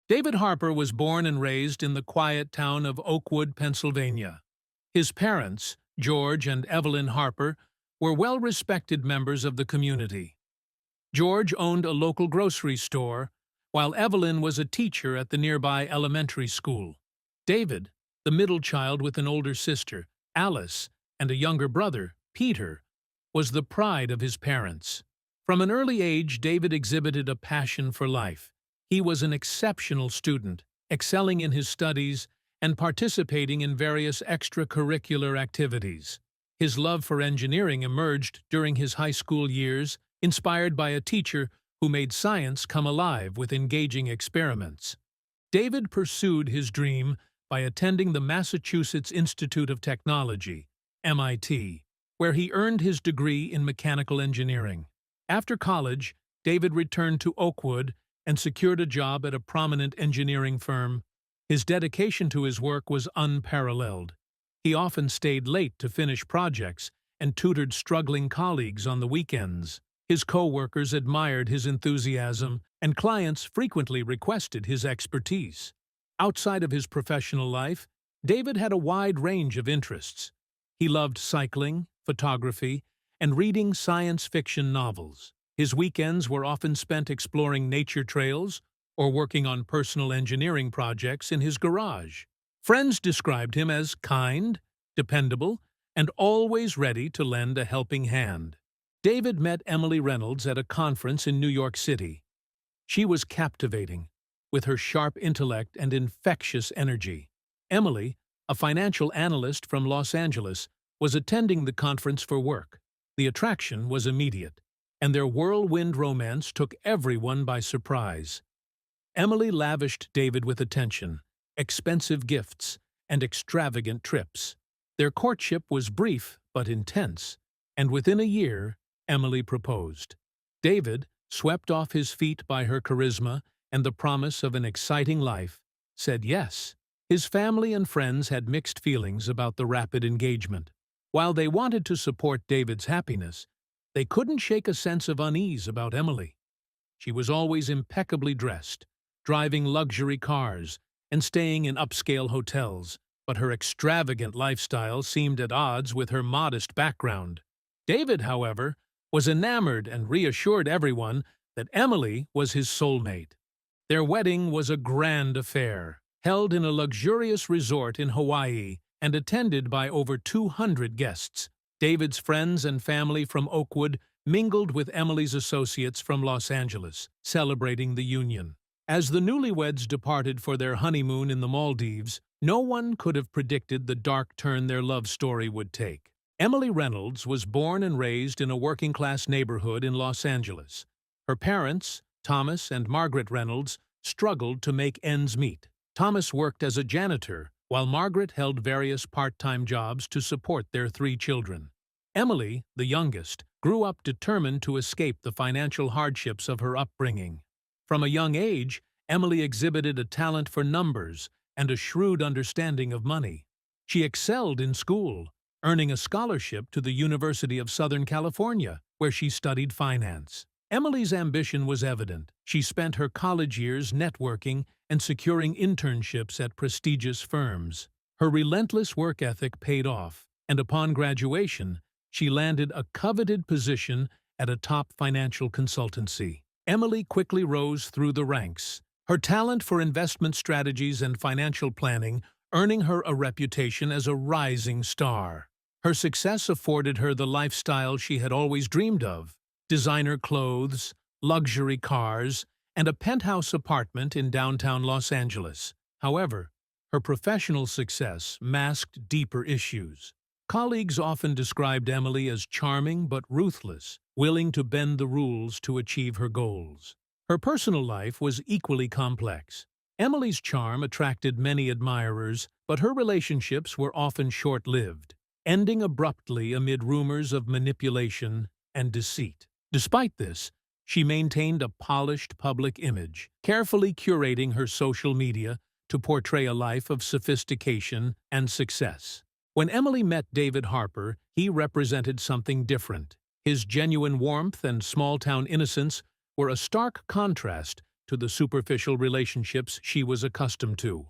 David Harper was born and raised in the quiet town of Oakwood, Pennsylvania. His parents, George and Evelyn Harper, were well-respected members of the community. George owned a local grocery store, while Evelyn was a teacher at the nearby elementary school. David, the middle child with an older sister, Alice, and a younger brother, Peter, was the pride of his parents. From an early age, David exhibited a passion for life. He was an exceptional student, excelling in his studies and participating in various extracurricular activities. His love for engineering emerged during his high school years, inspired by a teacher who made science come alive with engaging experiments. David pursued his dream by attending the Massachusetts Institute of Technology, MIT, where he earned his degree in mechanical engineering. After college, David returned to Oakwood and secured a job at a prominent engineering firm. His dedication to his work was unparalleled. He often stayed late to finish projects and tutored struggling colleagues on the weekends. His co-workers admired his enthusiasm, and clients frequently requested his expertise. Outside of his professional life, David had a wide range of interests. He loved cycling, photography, and reading science fiction novels. His weekends were often spent exploring nature trails or working on personal engineering projects in his garage. Friends described him as kind, dependable, and always ready to lend a helping hand. David met Emily Reynolds at a conference in New York City. She was captivating, with her sharp intellect and infectious energy. Emily, a financial analyst from Los Angeles, was attending the conference for work. The attraction was immediate, and their whirlwind romance took everyone by surprise. Emily lavished David with attention, expensive gifts, and extravagant trips. Their courtship was brief but intense, and within a year, Emily proposed. David, swept off his feet by her charisma and the promise of an exciting life, said yes. His family and friends had mixed feelings about the rapid engagement. While they wanted to support David's happiness, they couldn't shake a sense of unease about Emily. She was always impeccably dressed, driving luxury cars, and staying in upscale hotels, but her extravagant lifestyle seemed at odds with her modest background. David, however, was enamored and reassured everyone that Emily was his soulmate. Their wedding was a grand affair, held in a luxurious resort in Hawaii and attended by over 200 guests. David's friends and family from Oakwood mingled with Emily's associates from Los Angeles, celebrating the union. As the newlyweds departed for their honeymoon in the Maldives, no one could have predicted the dark turn their love story would take. Emily Reynolds was born and raised in a working-class neighborhood in Los Angeles. Her parents, Thomas and Margaret Reynolds, struggled to make ends meet. Thomas worked as a janitor, while Margaret held various part-time jobs to support their 3 children. Emily, the youngest, grew up determined to escape the financial hardships of her upbringing. From a young age, Emily exhibited a talent for numbers and a shrewd understanding of money. She excelled in school, earning a scholarship to the University of Southern California, where she studied finance. Emily's ambition was evident. She spent her college years networking and securing internships at prestigious firms. Her relentless work ethic paid off, and upon graduation, she landed a coveted position at a top financial consultancy. Emily quickly rose through the ranks, her talent for investment strategies and financial planning earning her a reputation as a rising star. Her success afforded her the lifestyle she had always dreamed of: designer clothes, luxury cars, and a penthouse apartment in downtown Los Angeles. However, her professional success masked deeper issues. Colleagues often described Emily as charming but ruthless, willing to bend the rules to achieve her goals. Her personal life was equally complex. Emily's charm attracted many admirers, but her relationships were often short-lived, ending abruptly amid rumors of manipulation and deceit. Despite this, she maintained a polished public image, carefully curating her social media to portray a life of sophistication and success. When Emily met David Harper, he represented something different. His genuine warmth and small-town innocence were a stark contrast to the superficial relationships she was accustomed to.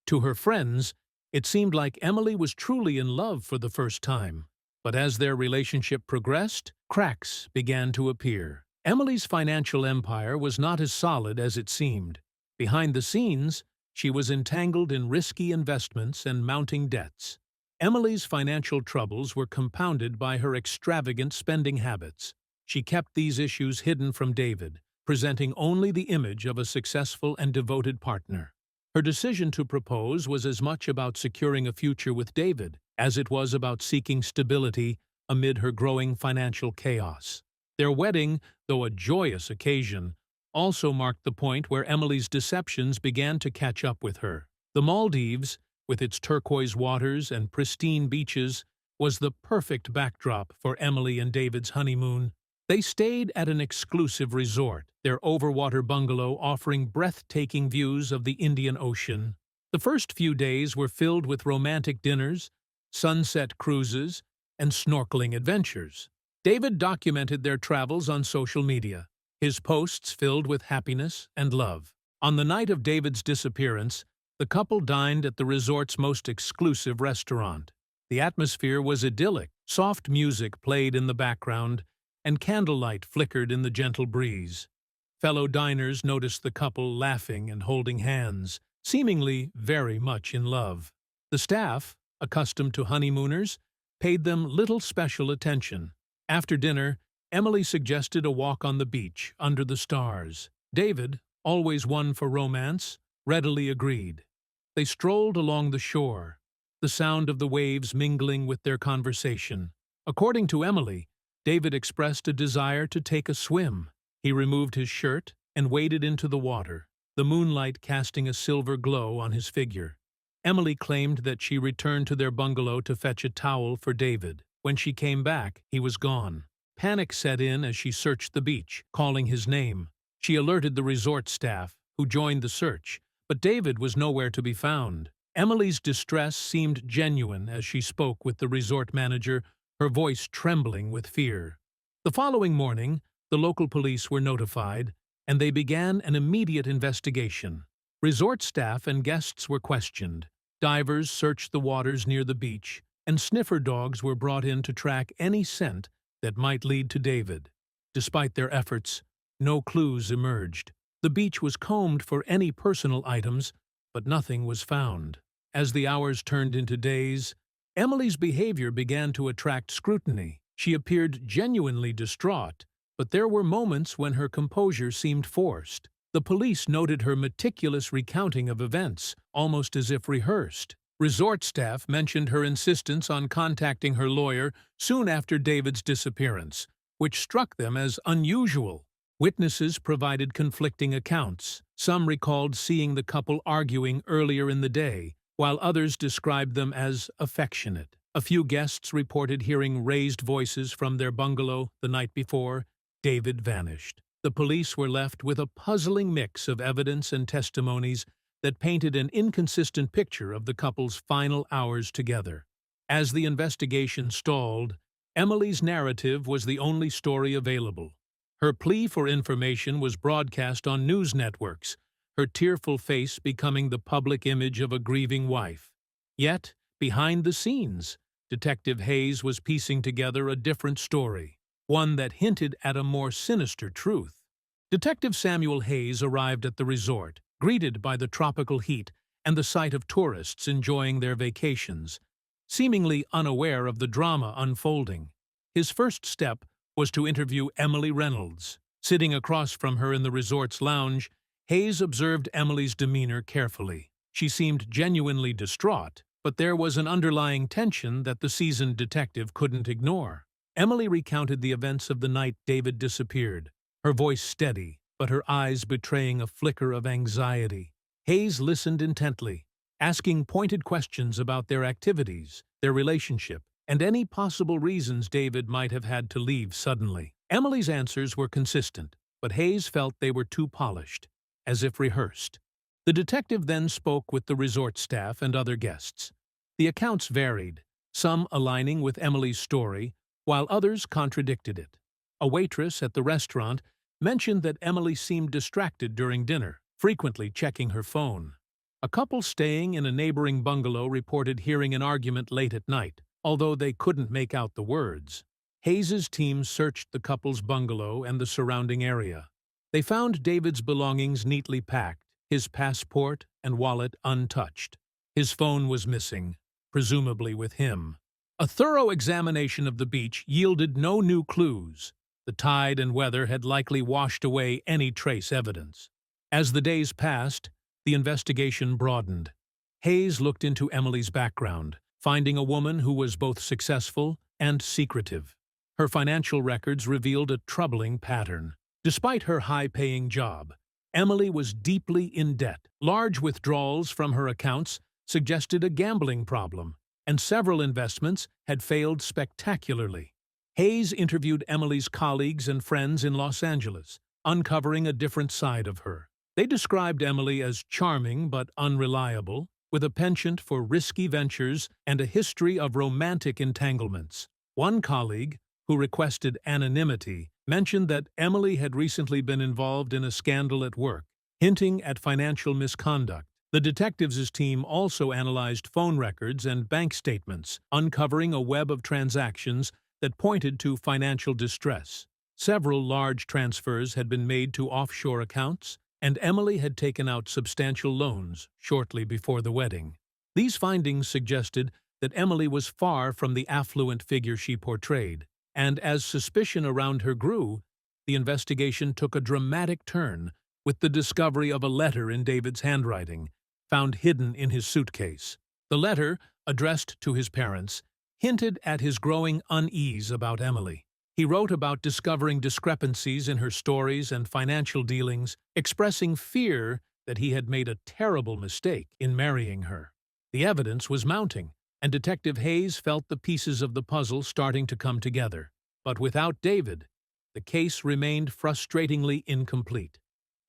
To her friends, it seemed like Emily was truly in love for the first time. But as their relationship progressed, cracks began to appear. Emily's financial empire was not as solid as it seemed. Behind the scenes, she was entangled in risky investments and mounting debts. Emily's financial troubles were compounded by her extravagant spending habits. She kept these issues hidden from David, presenting only the image of a successful and devoted partner. Her decision to propose was as much about securing a future with David as it was about seeking stability amid her growing financial chaos. Their wedding, though a joyous occasion, also marked the point where Emily's deceptions began to catch up with her. The Maldives, with its turquoise waters and pristine beaches, was the perfect backdrop for Emily and David's honeymoon. They stayed at an exclusive resort, their overwater bungalow offering breathtaking views of the Indian Ocean. The first few days were filled with romantic dinners, sunset cruises, and snorkeling adventures. David documented their travels on social media, his posts filled with happiness and love. On the night of David's disappearance, the couple dined at the resort's most exclusive restaurant. The atmosphere was idyllic. Soft music played in the background, and candlelight flickered in the gentle breeze. Fellow diners noticed the couple laughing and holding hands, seemingly very much in love. The staff, accustomed to honeymooners, paid them little special attention. After dinner, Emily suggested a walk on the beach, under the stars. David, always one for romance, readily agreed. They strolled along the shore, the sound of the waves mingling with their conversation. According to Emily, David expressed a desire to take a swim. He removed his shirt and waded into the water, the moonlight casting a silver glow on his figure. Emily claimed that she returned to their bungalow to fetch a towel for David. When she came back, he was gone. Panic set in as she searched the beach, calling his name. She alerted the resort staff, who joined the search, but David was nowhere to be found. Emily's distress seemed genuine as she spoke with the resort manager, her voice trembling with fear. The following morning, the local police were notified, and they began an immediate investigation. Resort staff and guests were questioned. Divers searched the waters near the beach, and sniffer dogs were brought in to track any scent that might lead to David. Despite their efforts, no clues emerged. The beach was combed for any personal items, but nothing was found. As the hours turned into days, Emily's behavior began to attract scrutiny. She appeared genuinely distraught, but there were moments when her composure seemed forced. The police noted her meticulous recounting of events, almost as if rehearsed. Resort staff mentioned her insistence on contacting her lawyer soon after David's disappearance, which struck them as unusual. Witnesses provided conflicting accounts. Some recalled seeing the couple arguing earlier in the day, while others described them as affectionate. A few guests reported hearing raised voices from their bungalow the night before David vanished. The police were left with a puzzling mix of evidence and testimonies that painted an inconsistent picture of the couple's final hours together. As the investigation stalled, Emily's narrative was the only story available. Her plea for information was broadcast on news networks, her tearful face becoming the public image of a grieving wife. Yet, behind the scenes, Detective Hayes was piecing together a different story, one that hinted at a more sinister truth. Detective Samuel Hayes arrived at the resort, greeted by the tropical heat and the sight of tourists enjoying their vacations, seemingly unaware of the drama unfolding. His first step was to interview Emily Reynolds. Sitting across from her in the resort's lounge, Hayes observed Emily's demeanor carefully. She seemed genuinely distraught, but there was an underlying tension that the seasoned detective couldn't ignore. Emily recounted the events of the night David disappeared, her voice steady, but her eyes betraying a flicker of anxiety. Hayes listened intently, asking pointed questions about their activities, their relationship, and any possible reasons David might have had to leave suddenly. Emily's answers were consistent, but Hayes felt they were too polished, as if rehearsed. The detective then spoke with the resort staff and other guests. The accounts varied, some aligning with Emily's story, while others contradicted it. A waitress at the restaurant mentioned that Emily seemed distracted during dinner, frequently checking her phone. A couple staying in a neighboring bungalow reported hearing an argument late at night, although they couldn't make out the words. Hayes's team searched the couple's bungalow and the surrounding area. They found David's belongings neatly packed, his passport and wallet untouched. His phone was missing, presumably with him. A thorough examination of the beach yielded no new clues. The tide and weather had likely washed away any trace evidence. As the days passed, the investigation broadened. Hayes looked into Emily's background, finding a woman who was both successful and secretive. Her financial records revealed a troubling pattern. Despite her high-paying job, Emily was deeply in debt. Large withdrawals from her accounts suggested a gambling problem, and several investments had failed spectacularly. Hayes interviewed Emily's colleagues and friends in Los Angeles, uncovering a different side of her. They described Emily as charming but unreliable, with a penchant for risky ventures and a history of romantic entanglements. One colleague, who requested anonymity, mentioned that Emily had recently been involved in a scandal at work, hinting at financial misconduct. The detectives' team also analyzed phone records and bank statements, uncovering a web of transactions that pointed to financial distress. Several large transfers had been made to offshore accounts, and Emily had taken out substantial loans shortly before the wedding. These findings suggested that Emily was far from the affluent figure she portrayed, and as suspicion around her grew, the investigation took a dramatic turn with the discovery of a letter in David's handwriting, found hidden in his suitcase. The letter, addressed to his parents, hinted at his growing unease about Emily. He wrote about discovering discrepancies in her stories and financial dealings, expressing fear that he had made a terrible mistake in marrying her. The evidence was mounting, and Detective Hayes felt the pieces of the puzzle starting to come together. But without David, the case remained frustratingly incomplete.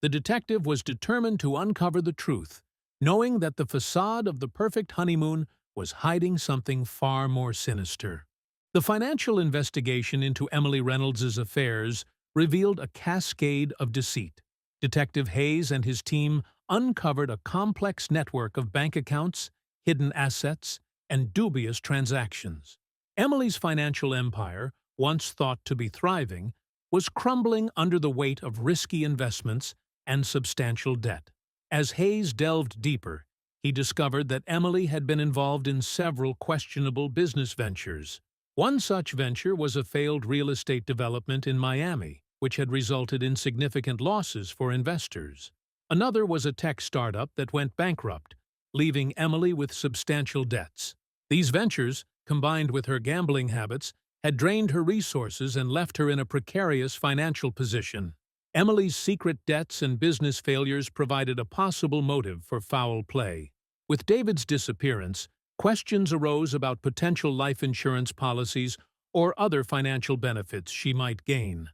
The detective was determined to uncover the truth, knowing that the facade of the perfect honeymoon was hiding something far more sinister. The financial investigation into Emily Reynolds's affairs revealed a cascade of deceit. Detective Hayes and his team uncovered a complex network of bank accounts, hidden assets, and dubious transactions. Emily's financial empire, once thought to be thriving, was crumbling under the weight of risky investments and substantial debt. As Hayes delved deeper, he discovered that Emily had been involved in several questionable business ventures. One such venture was a failed real estate development in Miami, which had resulted in significant losses for investors. Another was a tech startup that went bankrupt, leaving Emily with substantial debts. These ventures, combined with her gambling habits, had drained her resources and left her in a precarious financial position. Emily's secret debts and business failures provided a possible motive for foul play. With David's disappearance, questions arose about potential life insurance policies or other financial benefits she might gain.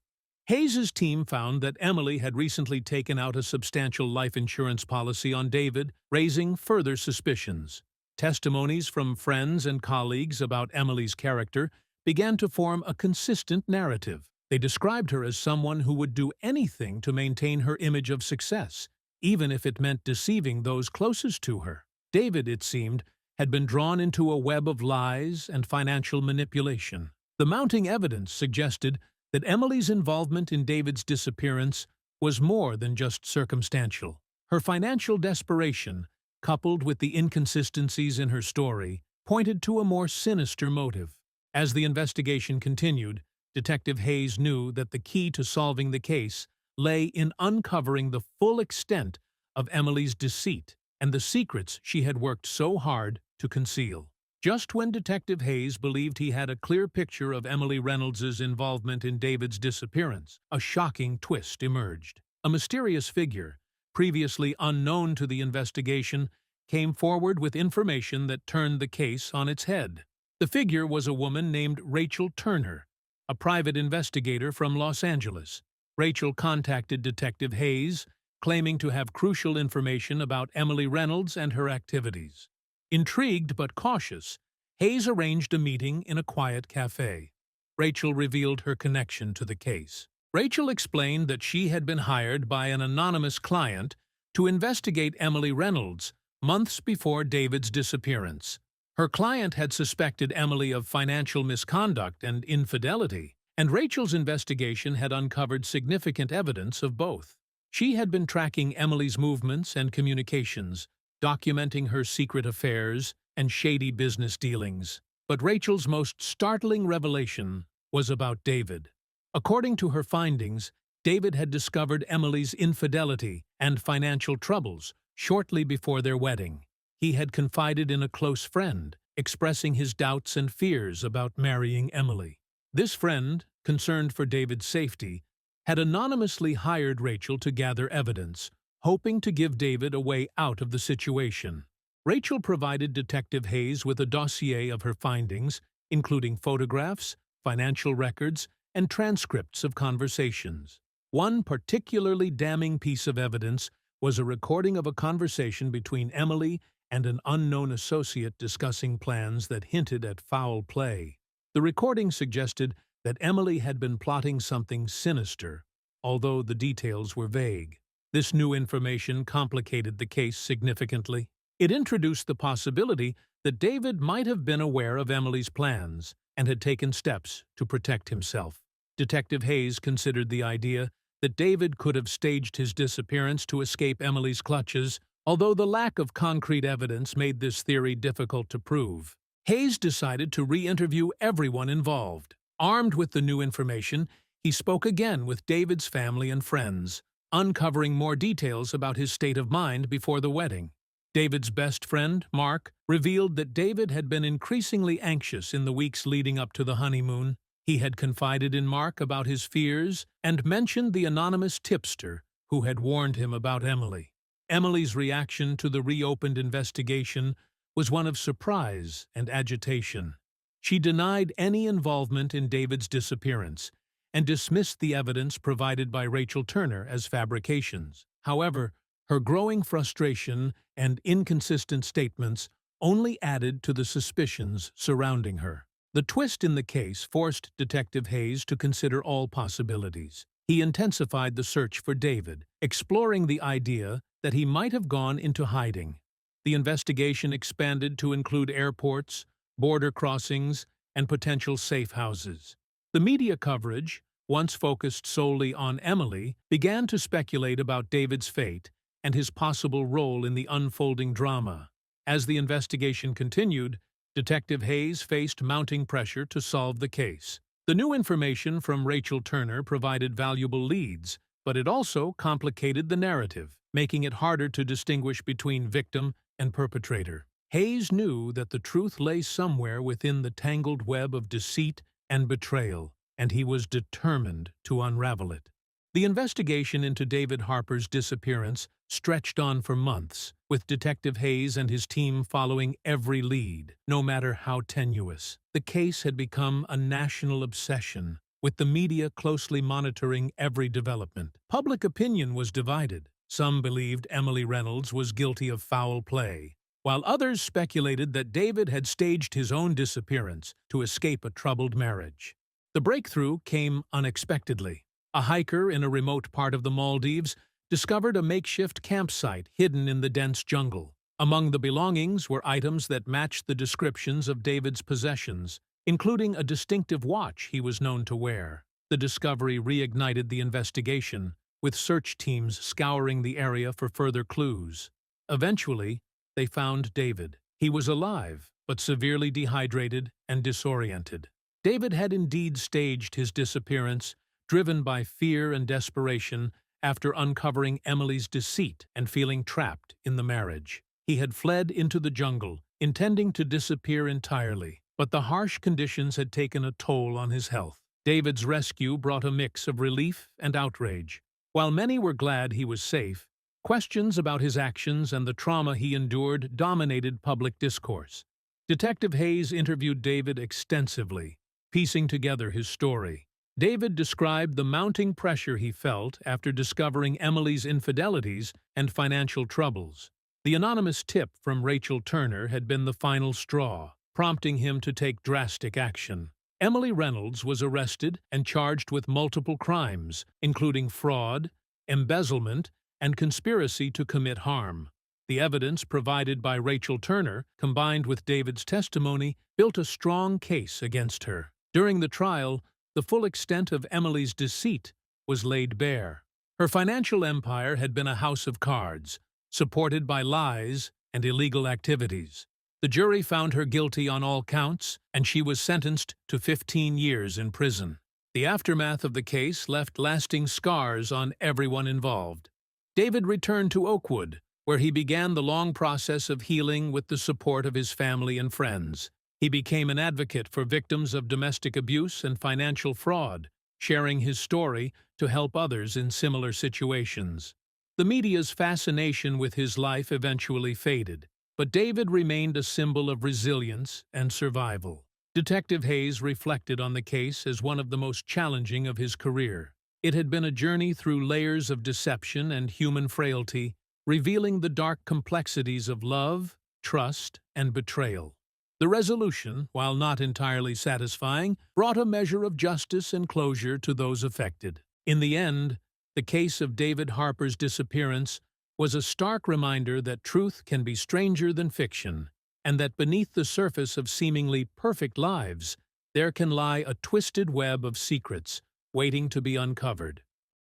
Hayes's team found that Emily had recently taken out a substantial life insurance policy on David, raising further suspicions. Testimonies from friends and colleagues about Emily's character began to form a consistent narrative. They described her as someone who would do anything to maintain her image of success, even if it meant deceiving those closest to her. David, it seemed, had been drawn into a web of lies and financial manipulation. The mounting evidence suggested that Emily's involvement in David's disappearance was more than just circumstantial. Her financial desperation, coupled with the inconsistencies in her story, pointed to a more sinister motive. As the investigation continued, Detective Hayes knew that the key to solving the case lay in uncovering the full extent of Emily's deceit and the secrets she had worked so hard to conceal. Just when Detective Hayes believed he had a clear picture of Emily Reynolds's involvement in David's disappearance, a shocking twist emerged. A mysterious figure, previously unknown to the investigation, came forward with information that turned the case on its head. The figure was a woman named Rachel Turner, a private investigator from Los Angeles. Rachel contacted Detective Hayes, claiming to have crucial information about Emily Reynolds and her activities. Intrigued but cautious, Hayes arranged a meeting in a quiet cafe. Rachel revealed her connection to the case. Rachel explained that she had been hired by an anonymous client to investigate Emily Reynolds months before David's disappearance. Her client had suspected Emily of financial misconduct and infidelity, and Rachel's investigation had uncovered significant evidence of both. She had been tracking Emily's movements and communications, documenting her secret affairs and shady business dealings. But Rachel's most startling revelation was about David. According to her findings, David had discovered Emily's infidelity and financial troubles shortly before their wedding. He had confided in a close friend, expressing his doubts and fears about marrying Emily. This friend, concerned for David's safety, had anonymously hired Rachel to gather evidence, hoping to give David a way out of the situation. Rachel provided Detective Hayes with a dossier of her findings, including photographs, financial records, and transcripts of conversations. One particularly damning piece of evidence was a recording of a conversation between Emily and an unknown associate discussing plans that hinted at foul play. The recording suggested that Emily had been plotting something sinister, although the details were vague. This new information complicated the case significantly. It introduced the possibility that David might have been aware of Emily's plans and had taken steps to protect himself. Detective Hayes considered the idea that David could have staged his disappearance to escape Emily's clutches, although the lack of concrete evidence made this theory difficult to prove. Hayes decided to re-interview everyone involved. Armed with the new information, he spoke again with David's family and friends, uncovering more details about his state of mind before the wedding. David's best friend, Mark, revealed that David had been increasingly anxious in the weeks leading up to the honeymoon. He had confided in Mark about his fears and mentioned the anonymous tipster who had warned him about Emily. Emily's reaction to the reopened investigation was one of surprise and agitation. She denied any involvement in David's disappearance and dismissed the evidence provided by Rachel Turner as fabrications. However, her growing frustration and inconsistent statements only added to the suspicions surrounding her. The twist in the case forced Detective Hayes to consider all possibilities. He intensified the search for David, exploring the idea that he might have gone into hiding. The investigation expanded to include airports, border crossings, and potential safe houses. The media coverage, once focused solely on Emily, began to speculate about David's fate and his possible role in the unfolding drama. As the investigation continued, Detective Hayes faced mounting pressure to solve the case. The new information from Rachel Turner provided valuable leads, but it also complicated the narrative, making it harder to distinguish between victim and perpetrator. Hayes knew that the truth lay somewhere within the tangled web of deceit and betrayal, and he was determined to unravel it. The investigation into David Harper's disappearance stretched on for months, with Detective Hayes and his team following every lead, no matter how tenuous. The case had become a national obsession, with the media closely monitoring every development. Public opinion was divided. Some believed Emily Reynolds was guilty of foul play, while others speculated that David had staged his own disappearance to escape a troubled marriage. The breakthrough came unexpectedly. A hiker in a remote part of the Maldives discovered a makeshift campsite hidden in the dense jungle. Among the belongings were items that matched the descriptions of David's possessions, including a distinctive watch he was known to wear. The discovery reignited the investigation, with search teams scouring the area for further clues. Eventually, they found David. He was alive, but severely dehydrated and disoriented. David had indeed staged his disappearance, driven by fear and desperation after uncovering Emily's deceit and feeling trapped in the marriage. He had fled into the jungle, intending to disappear entirely, but the harsh conditions had taken a toll on his health. David's rescue brought a mix of relief and outrage. While many were glad he was safe, questions about his actions and the trauma he endured dominated public discourse. Detective Hayes interviewed David extensively, piecing together his story. David described the mounting pressure he felt after discovering Emily's infidelities and financial troubles. The anonymous tip from Rachel Turner had been the final straw, prompting him to take drastic action. Emily Reynolds was arrested and charged with multiple crimes, including fraud, embezzlement, and conspiracy to commit harm. The evidence provided by Rachel Turner, combined with David's testimony, built a strong case against her. During the trial, the full extent of Emily's deceit was laid bare. Her financial empire had been a house of cards, supported by lies and illegal activities. The jury found her guilty on all counts, and she was sentenced to 15 years in prison. The aftermath of the case left lasting scars on everyone involved. David returned to Oakwood, where he began the long process of healing with the support of his family and friends. He became an advocate for victims of domestic abuse and financial fraud, sharing his story to help others in similar situations. The media's fascination with his life eventually faded, but David remained a symbol of resilience and survival. Detective Hayes reflected on the case as one of the most challenging of his career. It had been a journey through layers of deception and human frailty, revealing the dark complexities of love, trust, and betrayal. The resolution, while not entirely satisfying, brought a measure of justice and closure to those affected. In the end, the case of David Harper's disappearance was a stark reminder that truth can be stranger than fiction, and that beneath the surface of seemingly perfect lives, there can lie a twisted web of secrets waiting to be uncovered.